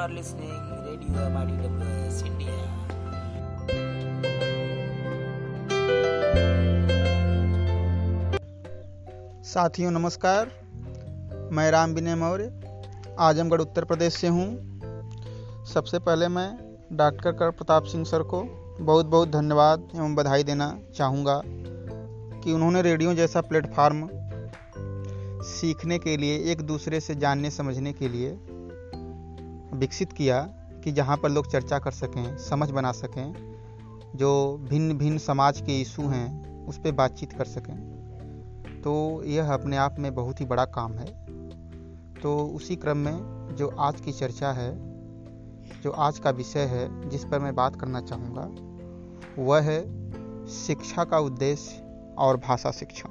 are listening Radio MIDWS India. साथियों नमस्कार, मैं राम विनय मौर्य आजमगढ़ उत्तर प्रदेश से हूँ। सबसे पहले मैं डॉक्टर कर प्रताप सिंह सर को बहुत बहुत धन्यवाद एवं बधाई देना चाहूँगा कि उन्होंने रेडियो जैसा प्लेटफार्म सीखने के लिए, एक दूसरे से जानने समझने के लिए विकसित किया कि जहाँ पर लोग चर्चा कर सकें, समझ बना सकें, जो भिन्न भिन्न समाज के इशू हैं उस पर बातचीत कर सकें। तो यह अपने आप में बहुत ही बड़ा काम है। तो उसी क्रम में जो आज की चर्चा है, जो आज का विषय है जिस पर मैं बात करना चाहूँगा, वह है शिक्षा का उद्देश्य और भाषा शिक्षा।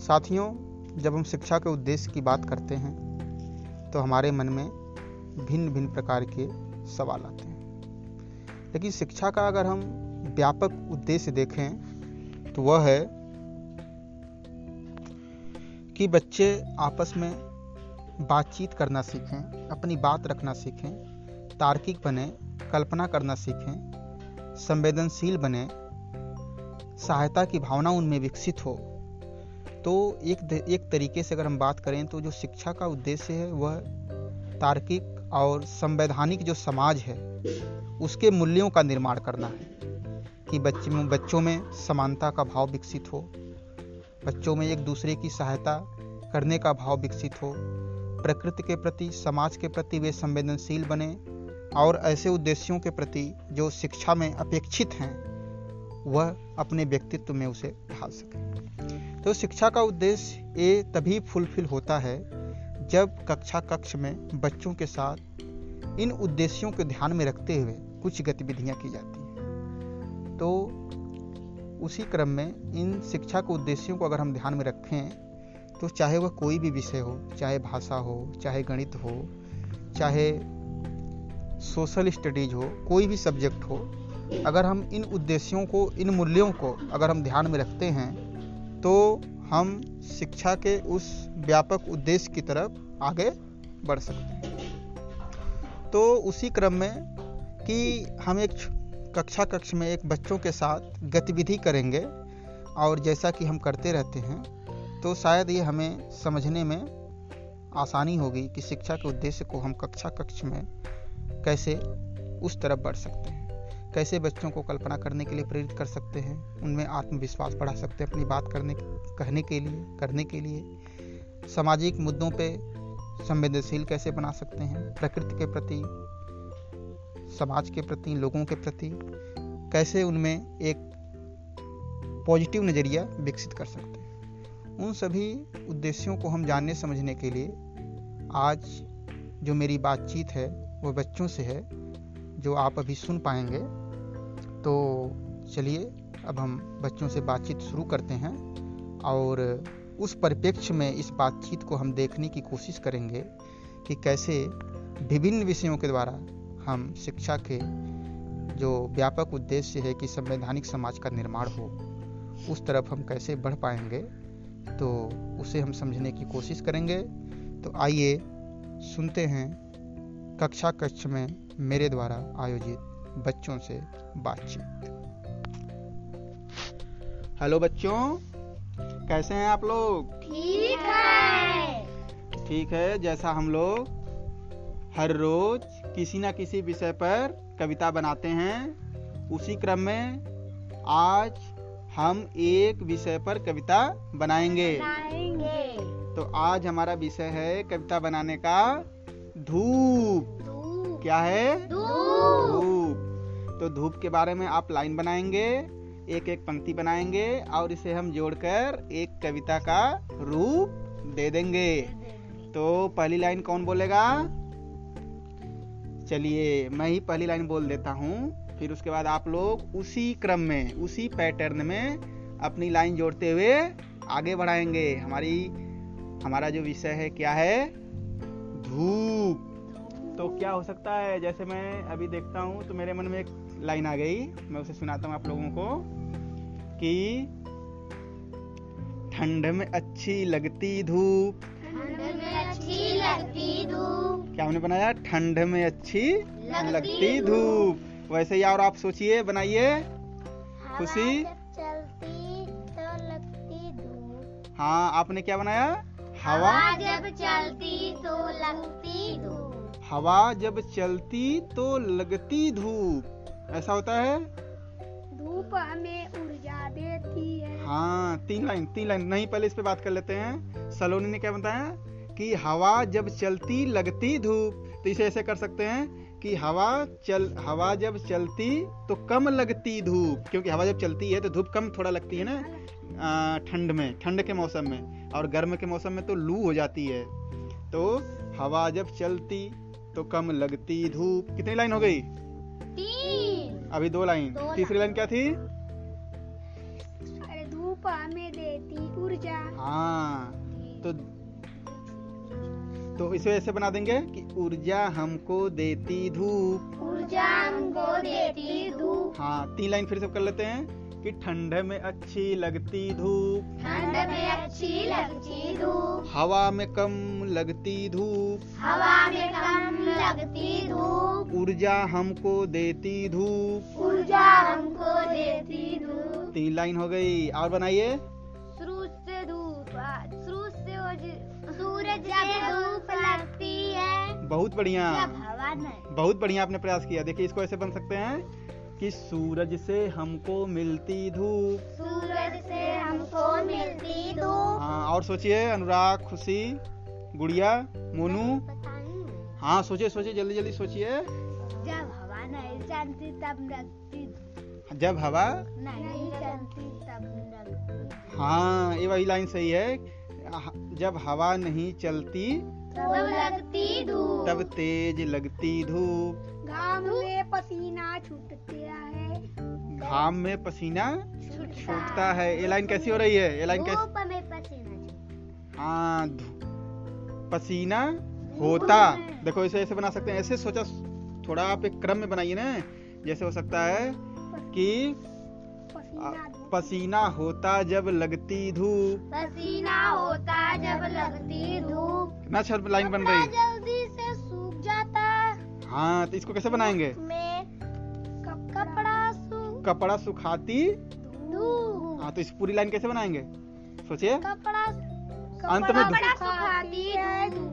साथियों, जब हम शिक्षा के उद्देश्य की बात करते हैं तो हमारे मन में भिन्न भिन्न प्रकार के सवाल आते हैं। लेकिन शिक्षा का अगर हम व्यापक उद्देश्य देखें तो वह है कि बच्चे आपस में बातचीत करना सीखें, अपनी बात रखना सीखें, तार्किक बने, कल्पना करना सीखें, संवेदनशील बने, सहायता की भावना उनमें विकसित हो। तो एक तरीके से अगर हम बात करें तो जो शिक्षा का उद्देश्य है वह तार्किक और संवैधानिक जो समाज है उसके मूल्यों का निर्माण करना है कि बच्चों में समानता का भाव विकसित हो, बच्चों में एक दूसरे की सहायता करने का भाव विकसित हो, प्रकृति के प्रति, समाज के प्रति वे संवेदनशील बने और ऐसे उद्देश्यों के प्रति जो शिक्षा में अपेक्षित हैं वह अपने व्यक्तित्व में उसे ढाल सके। तो शिक्षा का उद्देश्य ये तभी फुलफिल होता है जब कक्ष में बच्चों के साथ इन उद्देश्यों को ध्यान में रखते हुए कुछ गतिविधियां की जाती हैं। तो उसी क्रम में इन शिक्षा के उद्देश्यों को अगर हम ध्यान में रखें तो चाहे वह कोई भी विषय हो, चाहे भाषा हो, चाहे गणित हो, चाहे सोशल स्टडीज हो, कोई भी सब्जेक्ट हो, अगर हम इन उद्देश्यों को, इन मूल्यों को अगर हम ध्यान में रखते हैं तो हम शिक्षा के उस व्यापक उद्देश्य की तरफ आगे बढ़ सकते हैं। तो उसी क्रम में कि हम एक कक्ष में एक बच्चों के साथ गतिविधि करेंगे और जैसा कि हम करते रहते हैं तो शायद ये हमें समझने में आसानी होगी कि शिक्षा के उद्देश्य को हम कक्ष में कैसे उस तरफ बढ़ सकते हैं, कैसे बच्चों को कल्पना करने के लिए प्रेरित कर सकते हैं, उनमें आत्मविश्वास बढ़ा सकते हैं, अपनी बात करने के लिए सामाजिक मुद्दों पे संवेदनशील कैसे बना सकते हैं, प्रकृति के प्रति, समाज के प्रति, लोगों के प्रति कैसे उनमें एक पॉजिटिव नज़रिया विकसित कर सकते हैं। उन सभी उद्देश्यों को हम जानने समझने के लिए आज जो मेरी बातचीत है वो बच्चों से है, जो आप अभी सुन पाएंगे। तो चलिए अब हम बच्चों से बातचीत शुरू करते हैं और उस परिप्रेक्ष्य में इस बातचीत को हम देखने की कोशिश करेंगे कि कैसे विभिन्न विषयों के द्वारा हम शिक्षा के जो व्यापक उद्देश्य है कि संवैधानिक समाज का निर्माण हो, उस तरफ हम कैसे बढ़ पाएंगे। तो उसे हम समझने की कोशिश करेंगे। तो आइए सुनते हैं कक्ष में मेरे द्वारा आयोजित बच्चों से बातचीत। हेलो बच्चों, कैसे हैं आप लोग? ठीक है। जैसा हम लोग हर रोज किसी ना किसी विषय पर कविता बनाते हैं, उसी क्रम में आज हम एक विषय पर कविता बनाएंगे। तो आज हमारा विषय है कविता बनाने का धूप। क्या है? धूप। तो धूप के बारे में आप लाइन बनाएंगे, एक एक पंक्ति बनाएंगे और इसे हम जोड़कर एक कविता का रूप दे देंगे। तो पहली लाइन कौन बोलेगा? चलिए मैं ही पहली लाइन बोल देता हूँ, फिर उसके बाद आप लोग उसी क्रम में, उसी पैटर्न में अपनी लाइन जोड़ते हुए आगे बढ़ाएंगे। हमारा जो विषय है क्या है? धूप। तो क्या हो सकता है? जैसे मैं अभी देखता हूँ तो मेरे मन में एक लाइन आ गई, मैं उसे सुनाता हूँ आप लोगों को कि ठंड में अच्छी लगती धूप, ठंड में अच्छी लगती धूप। क्या हमने बनाया? ठंड में अच्छी लगती धूप। वैसे ही और आप सोचिए, बनाइए। खुशी? चलती तो लगती धूप। हाँ, आपने क्या बनाया? हवा जब चलती तो लगती धूप। हवा जब चलती तो लगती धूप। ऐसा होता है। धूप हमें ऊर्जा देती है। हाँ, तीन लाइन नहीं, पहले इस पे बात कर लेते हैं। सलोनी ने क्या बताया कि हवा जब चलती लगती धूप। तो इसे ऐसे कर सकते हैं कि हवा जब चलती तो कम लगती धूप, क्योंकि हवा जब चलती है तो धूप कम थोड़ा लगती है ना ठंड के मौसम में, और गर्म के मौसम में तो लू हो जाती है। तो हवा जब चलती तो कम लगती धूप। कितनी लाइन हो गई? 3। अभी 2 लाइन। तीसरी लाइन क्या थी? धूप हमें देती ऊर्जा। हाँ, तो इसे ऐसे बना देंगे कि ऊर्जा हमको देती धूप। ऊर्जा हमको देती धूप। हाँ, 3 लाइन फिर से कर लेते हैं कि ठंड में अच्छी लगती धूप। ठंड में अच्छी लगती धूप। हवा में कम लगती धूप। हवा में कम लगती धूप। ऊर्जा हमको देती धूप। ऊर्जा हमको देती धूप। 3 लाइन हो गई। और बनाइए। सूरज से सूरज से धूप लगती है। बहुत बढ़िया, जब हवा नहीं। बहुत बढ़िया आपने प्रयास किया। देखिए, इसको ऐसे बन सकते हैं कि सूरज से हमको मिलती धूप। सूरज से हमको मिलती धूप। हाँ, और सोचिए। अनुराग, खुशी, गुड़िया, मोनू। हाँ, सोचिए जल्दी सोचिए। जब हवा नहीं चलती तब लगती धूप। जब हवा नहीं चलती तब लगती। हाँ, ये वही लाइन सही है। जब हवा नहीं चलती तब लगती धूप। तब तेज लगती धूप। घाम में पसीना छूटता है। घाम में पसीना छूटता है। ये लाइन कैसी हो रही है? ये लाइन कैसी? धूप में पसीना। हाँ, पसीना होता। देखो, इसे ऐसे बना सकते हैं। ऐसे सोचा, थोड़ा आप एक क्रम में बनाइए ना। जैसे हो सकता है कि पसीना होता जब लगती धूप। पसीना होता जब लगती धूप। कितना अच्छा लाइन बन रही। जल्दी से सूख जाता। हाँ, तो इसको कैसे बनाएंगे? कपड़ा सुखाती धूप। हाँ, तो इस पूरी लाइन कैसे बनाएंगे? सोचिए। अंत में सुखाती है धूप।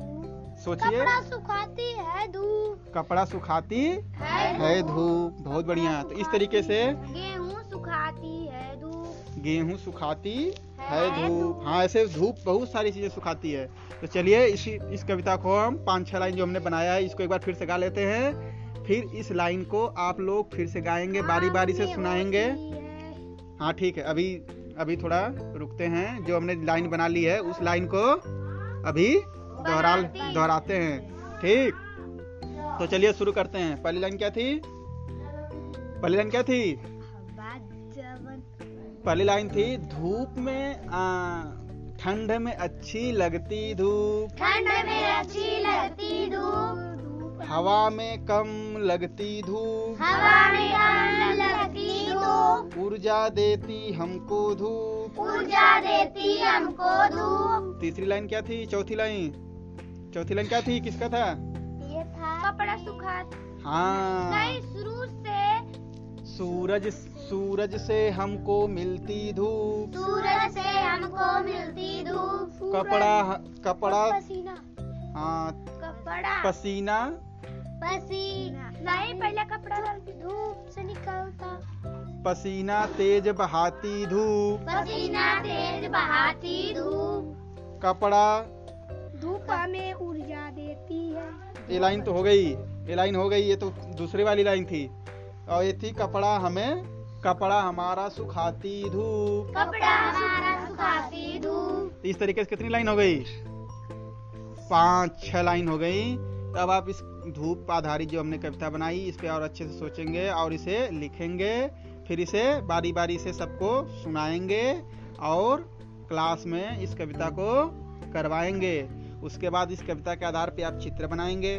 सोचिए। कपड़ा सुखाती है धूप। कपड़ा सुखाती है धूप। बहुत बढ़िया। तो इस तरीके से गेहूँ सुखाती है धूप। गेहूँ सुखाती है धूप। हाँ, ऐसे धूप बहुत सारी चीजें सुखाती है। तो चलिए, इस कविता को हम 5-6 लाइन जो हमने बनाया है, इसको एक बार फिर से गा लेते हैं। फिर इस लाइन को आप लोग फिर से गाएंगे, बारी बारी से सुनाएंगे। हाँ, ठीक है। अभी थोड़ा रुकते हैं। जो हमने लाइन बना ली है उस लाइन को अभी दोहराते हैं। ठीक, तो चलिए शुरू करते हैं। पहली लाइन क्या थी? पहली लाइन थी धूप में ठंड में अच्छी लगती धूप। ठंड में अच्छी लगती धूप। हवा में कम लगती धूप। हवा में कम लगती धूप। ऊर्जा देती हमको धूप। ऊर्जा देती हमको धूप। तीसरी लाइन क्या थी? चौथी लाइन क्या थी? किसका था? ये था कपड़ा सुखा। हाँ, नहीं, सूरज से हमको मिलती धूप। सूरज से हमको मिलती धूप। कपड़ा पसीना। हाँ, कपड़ा पसीना नहीं, पहले कपड़ा धूप से निकलता। पसीना तेज बहाती धूप। पसीना तेज बहाती धूप। कपड़ा धूप हमें ऊर्जा देती है। ये लाइन तो हो गई। ये तो दूसरी वाली लाइन थी। और ये थी कपड़ा हमारा सुखाती धूप। कपड़ा हमारा सुखाती धूप। इस तरीके से कितनी लाइन हो गई? 5-6 लाइन हो गई। तो अब आप इस धूप आधारित जो हमने कविता बनाई, इस पे और अच्छे से सोचेंगे और इसे लिखेंगे। फिर इसे बारी बारी से सबको सुनाएंगे और क्लास में इस कविता को करवाएंगे। उसके बाद इस कविता के आधार पे आप चित्र बनाएंगे।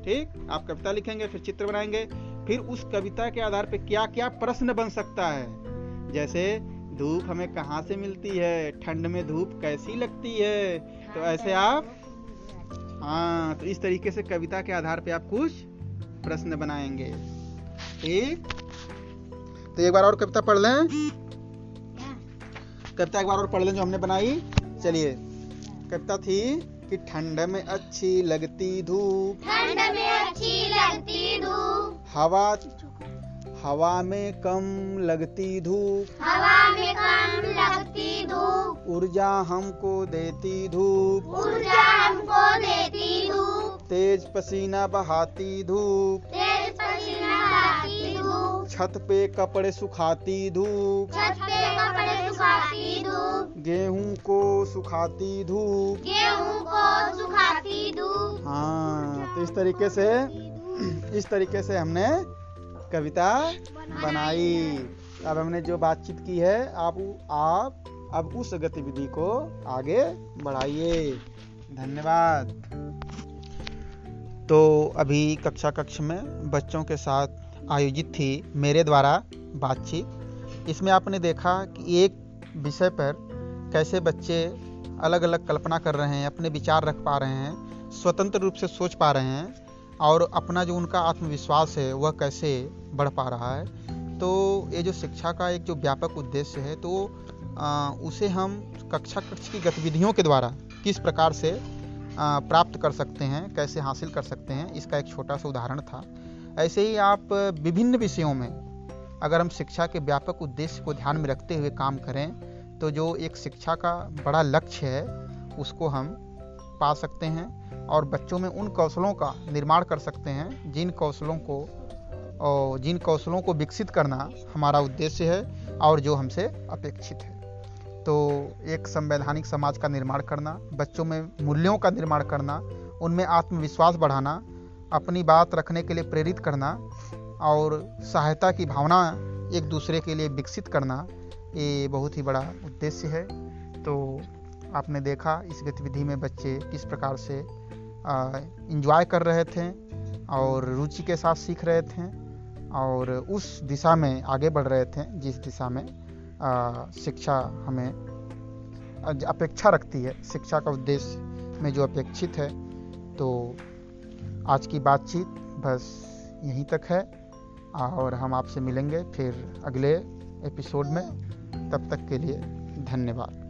ठीक, आप कविता लिखेंगे, फिर चित्र बनाएंगे। फिर उस कविता के आधार पे क्या क्या प्रश्न बन सकता है, जैसे धूप हमें कहाँ से मिलती है, ठंड में धूप कैसी लगती है। तो ऐसे आप हाँ, तो इस तरीके से कविता के आधार पे आप कुछ प्रश्न बनाएंगे। ठीक, तो एक बार और कविता पढ़ लें। कविता एक बार और पढ़ लें जो हमने बनाई। चलिए, कविता थी कि ठंड में अच्छी लगती धूप, ठंड में अच्छी लगती धूप, हवा में कम लगती धूप, हवा में कम लगती धूप, ऊर्जा हमको देती धूप, ऊर्जा हमको देती धूप, तेज पसीना बहाती धूप, तेज पसीना बहाती धूप, छत पे कपड़े सुखाती धूप, छत पे कपड़े सुखाती धूप, गेहूं को सुखाती धूप। गेहूं को सुखाती धूप। हाँ, तो इस तरीके से हमने कविता बनाई। अब हमने जो बातचीत की है, आप अब उस गतिविधि को आगे बढ़ाइए। धन्यवाद। तो अभी कक्ष में बच्चों के साथ आयोजित थी मेरे द्वारा बातचीत। इसमें आपने देखा कि एक विषय पर कैसे बच्चे अलग अलग कल्पना कर रहे हैं, अपने विचार रख पा रहे हैं, स्वतंत्र रूप से सोच पा रहे हैं, और अपना जो उनका आत्मविश्वास है वह कैसे बढ़ पा रहा है। तो ये जो शिक्षा का एक जो व्यापक उद्देश्य है, तो उसे हम कक्षा की गतिविधियों के द्वारा किस प्रकार से प्राप्त कर सकते हैं, कैसे हासिल कर सकते हैं, इसका एक छोटा सा उदाहरण था। ऐसे ही आप विभिन्न विषयों में अगर हम शिक्षा के व्यापक उद्देश्य को ध्यान में रखते हुए काम करें, तो जो एक शिक्षा का बड़ा लक्ष्य है उसको हम पा सकते हैं और बच्चों में उन कौशलों का निर्माण कर सकते हैं जिन कौशलों को विकसित करना हमारा उद्देश्य है और जो हमसे अपेक्षित है। तो एक संवैधानिक समाज का निर्माण करना, बच्चों में मूल्यों का निर्माण करना, उनमें आत्मविश्वास बढ़ाना, अपनी बात रखने के लिए प्रेरित करना और सहायता की भावना एक दूसरे के लिए विकसित करना, ये बहुत ही बड़ा उद्देश्य है। तो आपने देखा इस गतिविधि में बच्चे किस प्रकार से एंजॉय कर रहे थे और रुचि के साथ सीख रहे थे और उस दिशा में आगे बढ़ रहे थे जिस दिशा में शिक्षा हमें अपेक्षा रखती है, शिक्षा का उद्देश्य में जो अपेक्षित है। तो आज की बातचीत बस यहीं तक है और हम आपसे मिलेंगे फिर अगले एपिसोड में। तब तक के लिए धन्यवाद।